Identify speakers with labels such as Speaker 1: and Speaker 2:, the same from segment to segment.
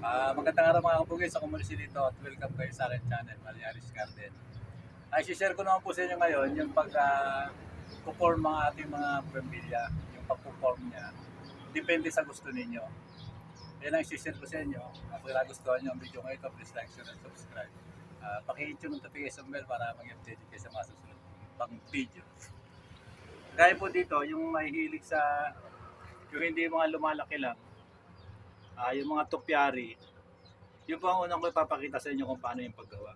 Speaker 1: Magandang araw mga kabugis, ako muli si dito at welcome kayo sa akin channel, Maliaris Garden. Ay, share ko naman po sa inyo ngayon yung pag-perform mga ating mga pamilya, yung pag-perform niya. Depende sa gusto ninyo. Yan ang share ko sa inyo. Kung nagustuhan nyo ang video ngayon ito, please like, share, and subscribe. Pakihit yung notification bell para mag-update kayo sa mga susunod pang video. Gaya po dito, yung mahihilig sa, yung hindi mga lumalaki lang, yung mga tupyari, yun po ang unang ko ipapakita sa inyo kung paano yung paggawa.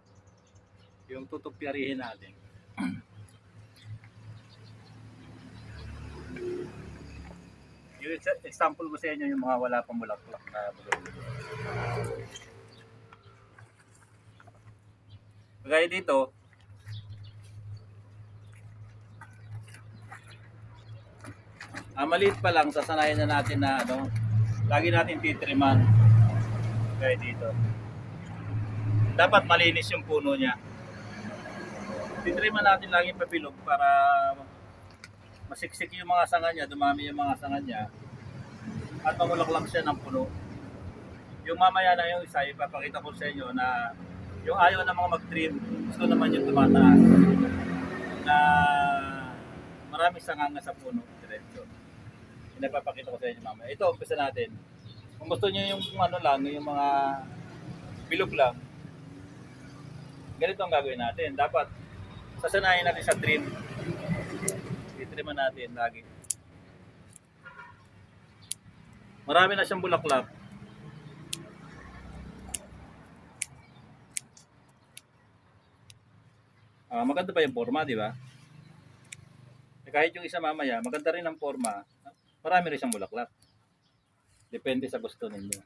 Speaker 1: Yung tutupyarihin natin. Yung example ko sa inyo yung mga wala pang bulaklak na bulong-bulong. Kagaya dito, maliit pa lang, sasanayan na natin na lagi natin titriman. Kaya dito. Dapat malinis yung puno niya. Titriman natin lagi pabilog para masiksik yung mga sanga niya, dumami yung mga sanga niya, at mamulaklak siya ng puno. Yung mamaya na yung isa, ipapakita ko sa inyo na yung ayaw na mga mag-trim, gusto naman yung tumataas na maraming sanganga sa puno diretso. Pinapapakita ko sa inyo mamaya. Ito, umpisa natin. Kung gusto niyo yung lang, yung mga bilog lang, ganito ang gagawin natin. Dapat sasanayin natin sa trim. I-triman natin lagi. Marami na siyang bulaklak. Maganda pa yung forma, di ba? Kahit yung isa mamaya, maganda rin ang forma. Marami rin siyang bulaklak. Depende sa gusto ninyo.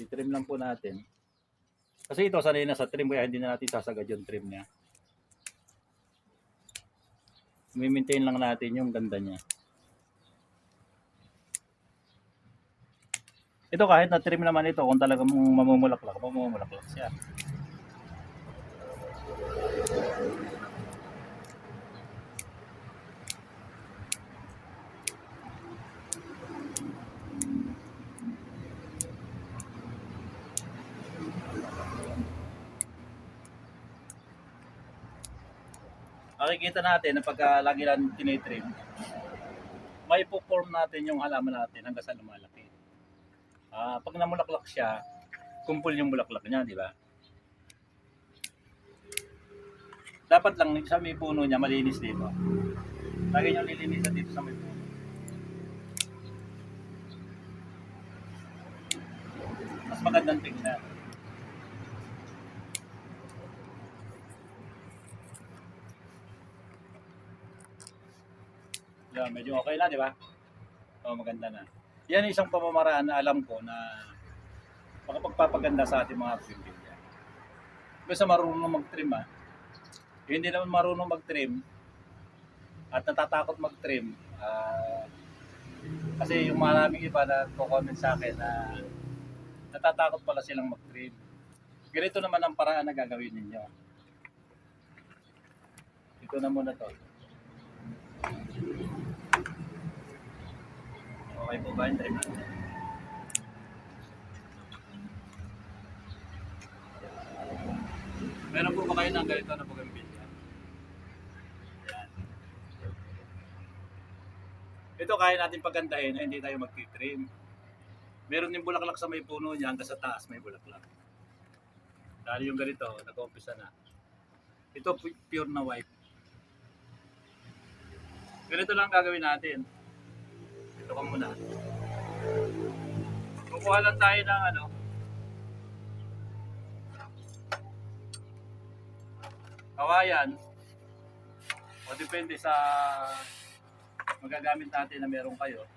Speaker 1: I-trim lang po natin. Kasi ito sanay na sa trim, kaya hindi na natin sasagad yung trim niya. I-maintain lang natin yung ganda niya. Ito kahit na trim naman ito, kung talagang mamumulaklak siya. Makikita natin na pagka lagi lang tinitrim, may po-form natin yung halaman natin hanggang sa lumalaki. Pag namulaklak siya, kumpul yung bulaklak niya, di ba? Dapat lang sa may puno niya malinis dito. Lagi niyong lilinisan dito sa may puno. Mas magandang tingnan. Yan, medyo okay na, di ba? Maganda na. Yan isang pamamaraan na alam ko na makapagpapaganda sa ating mga pamilya. Basta marunong mag-trim hindi naman marunong mag-trim at natatakot mag-trim. Kasi yung maraming iba na comment sa akin na natatakot pala silang mag-trim. Ganito naman ang paraan na gagawin ninyo. Ito na muna to. Okay po ba yung trim natin? Meron po ba kayo ng ganito na bougainvillea? Yan. Ito kaya natin pagandahin na hindi tayo mag-trim. Meron din bulaklak sa may puno niya, hanggang sa taas may bulaklak. Dahil yung ganito, nag-uumpisa na. Ito pure na white. Ganito lang gagawin natin. Ito ka muna. Kukuha lang tayo ng kawayan. O depende sa magagamit natin na meron kayo.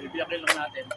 Speaker 1: Ibiyakin lang natin.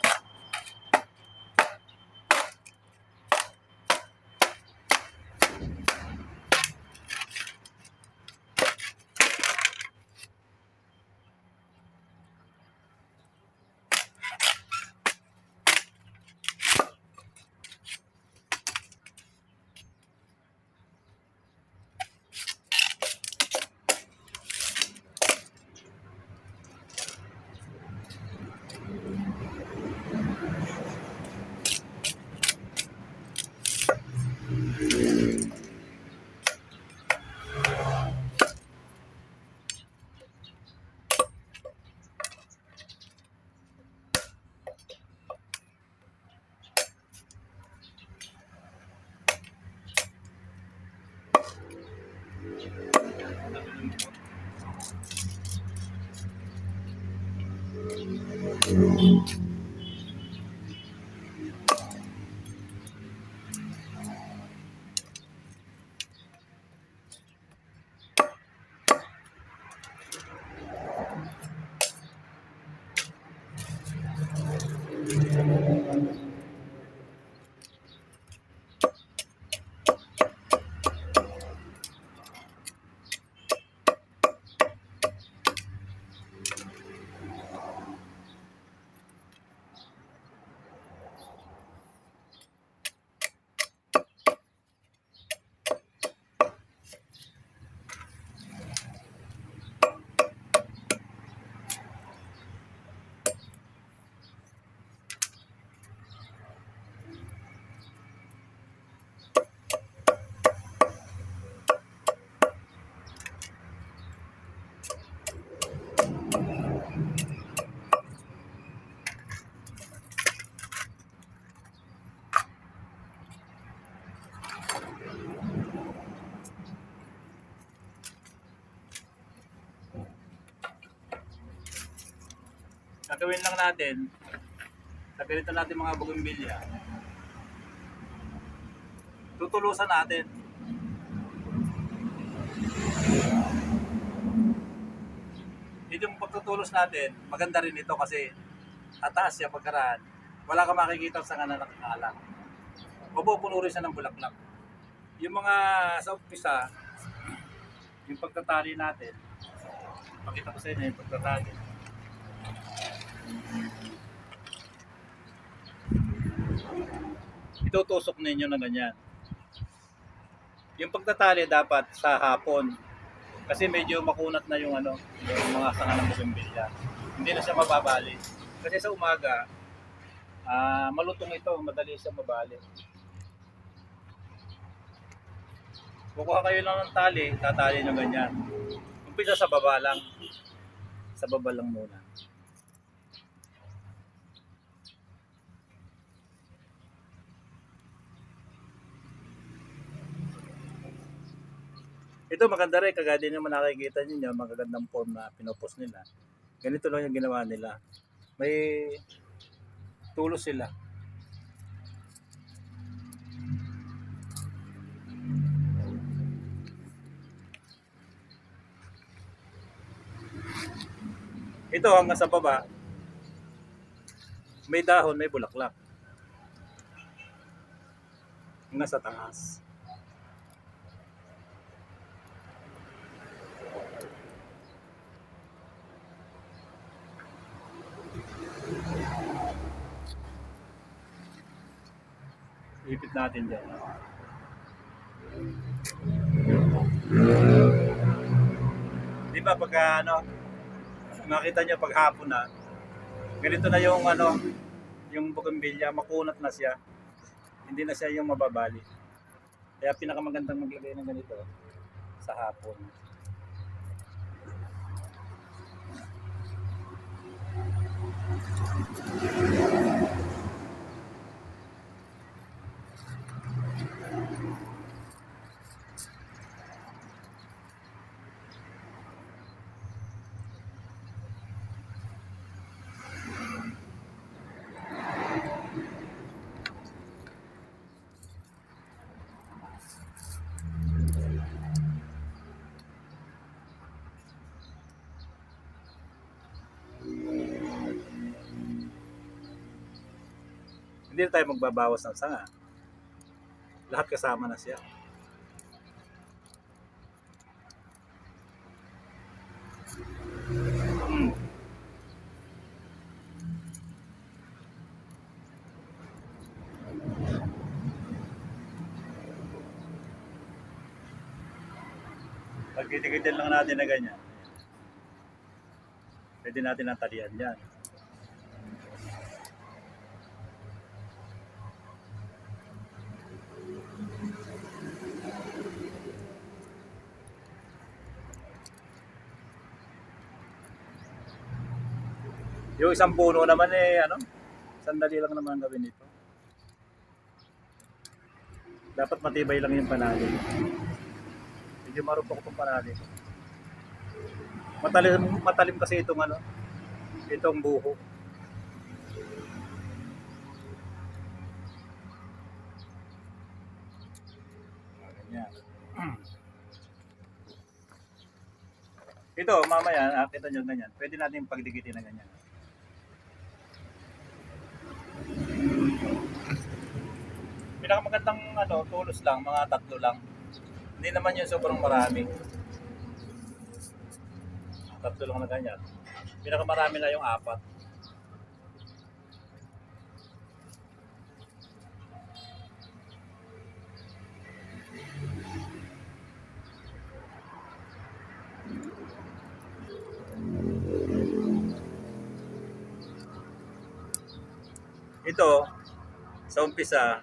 Speaker 1: Gagawin lang natin sa ganito natin mga bougainvillea, tutulusan natin. Yung pagtutulos natin, maganda rin ito kasi tataas siya pagkaraan. Wala ka makikita sa nga na nakakalat. Mapupuno rin siya ng bulaklak. Yung mga sa umpisa, yung pagtatali natin, pakita ko sa inyo yung pagtatali. Itutusok ninyo na ganyan. Yung pagtatali dapat sa hapon kasi medyo makunat na yung yung mga sanga ng bougainvillea. Hindi na siya mababali. Kasi sa umaga, malutong ito, madali siya mabali. Kukuha kayo lang ng tali, tatali nyo ganyan. Umpisa sa baba lang. Sa baba lang muna. Ito maganda rin, kagaya din naman nakikita niyo, magagandang form na pinupost nila. Ganito lang yung ginawa nila. May tulos sila. Ito hanggang sa baba, may dahon, may bulaklak. Hanggang sa taas. Ipit natin dyan. Di ba pagka makita nyo pag hapon na, ganito na yung yung bougainvillea, makunat na siya. Hindi na siya yung mababali. Kaya pinakamagandang maglagay ng ganito sa hapon. Hindi na tayo magbabawas ng sanga. Lahat kasama na siya. Pagkitigil lang natin na ganyan. Pwede natin ang talian yan. Yung isang puno naman sandali lang naman gawin ito. Dapat matibay lang yung panali. Medyo marupok itong panali. Matalim kasi itong itong buho. Ganyan. Ito, mamaya, nakita nyo ganyan. Pwede natin pagdikitin na ganyan. Pinakamagandang tulos lang, mga 3 lang. Hindi naman yung sobrang marami. 3 lang na ganyan. Pinakamarami na yung 4. Ito, sa umpisa,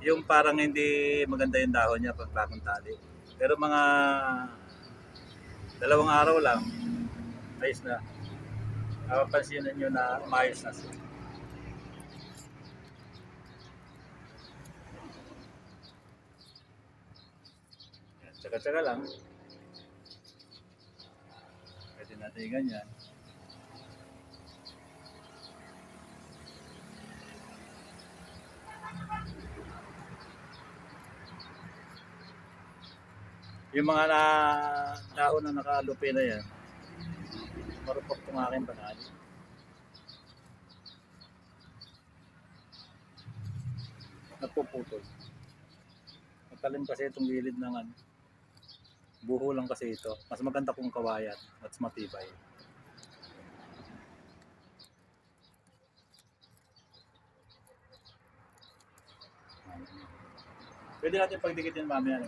Speaker 1: yung parang hindi maganda yung dahon niya pag bagong tali. Pero mga 2 araw lang, ayos na. Papansinin nyo na maayos na siya. Tsaga-tsaga lang. Pwede natin yung ganyan. Yung mga daon na nakalupi na yan, marupok itong aking banali. Nagpuputol. Matalim kasi itong gilid ng buho lang kasi ito. Mas maganda kung kawayan, mas matibay. Pwede natin pagdikitin mamaya.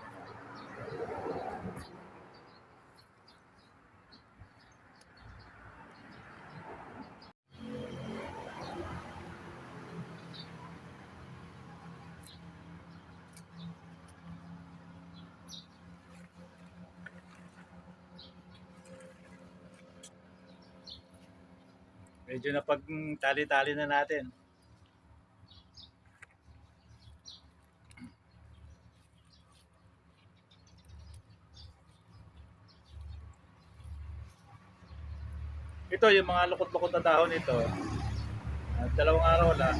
Speaker 1: Medyo na pag tali-tali na natin. Ito yung mga lukot-lukot na dahon nito. 2 araw lang.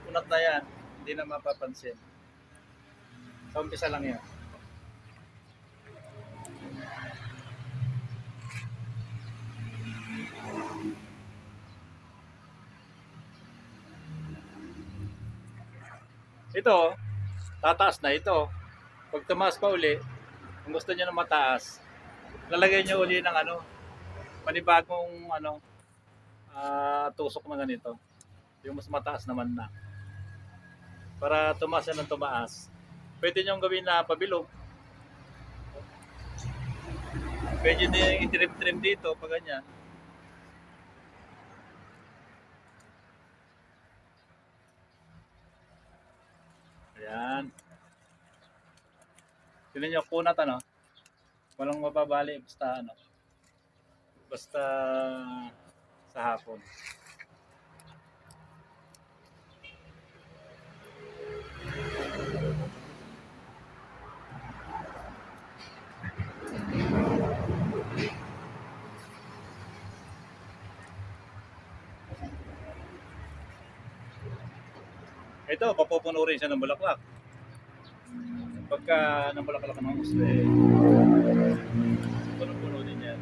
Speaker 1: Unat na yan. Hindi na mapapansin. Sa umpisa lang yan. Ito, tataas na ito. Pag tumaas pa uli, kung gusto niyo na mataas, lalagay niyo uli ng panibagong tusok na ganito. Yung mas mataas naman na. Para tumaas na ng tumaas. Pwede nyo gawin na pabilog. Pwede din i-trim-trim dito pag ganyan. Ayan. Tignan nyo, kunat walang mababali basta basta sa hapon. Ito, papupuno rin siya ng bulaklak. Pagka ng bulaklak ng gusto puno-puno din yan.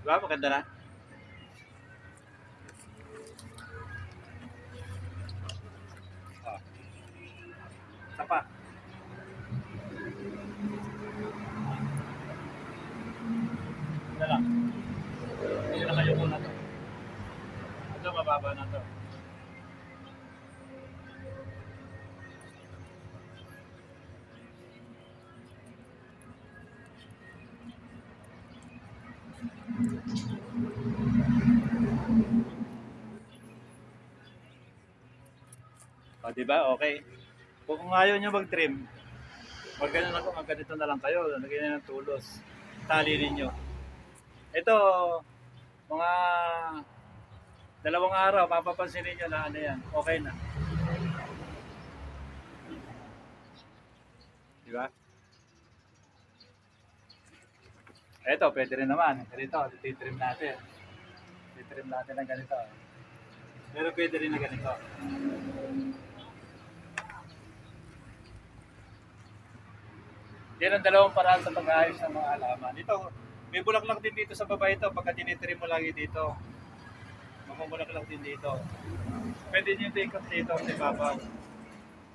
Speaker 1: Diba? Maganda na. Isa pa. Ito lang. Hindi na kayo muna to. Ito, mababa na to. O, diba? Okay. Kung ayaw nyo mag-trim, Pag ganun ako, ganito na lang kayo, lagyan nyo ng tulos. Tali ninyo. Ito, mga 2 araw, mapapansin ninyo na ano yan, okay na. Di ba? Ito, pwede rin naman. Ganito, titrim natin. Titrim natin ng ganito. Pero pwede rin na ganito. Yan ang 2 paraan sa pag-aayos ng mga halaman. Ito, may bulaklak din dito sa baba ito pagka tinitrim mo lagi dito. Mamumulaklak din dito. Pwede nyo ito dito sa ibabaw.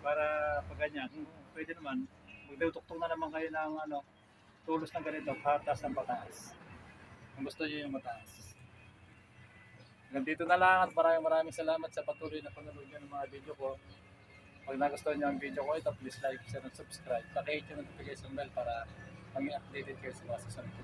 Speaker 1: Para pag ganyan, pwede naman. Magtutuktong na naman kayo ng tulos ng ganito, patas ng pataas. Kung gusto nyo yung mataas. Hanggang dito na lang at maraming salamat sa patuloy na panonood nyo ng mga video ko. Pag nagustuhan nyo ang video ko ito, please like, share, and subscribe. Paki-hit yung notification bell para maging updated kayo sa mga susunod ko.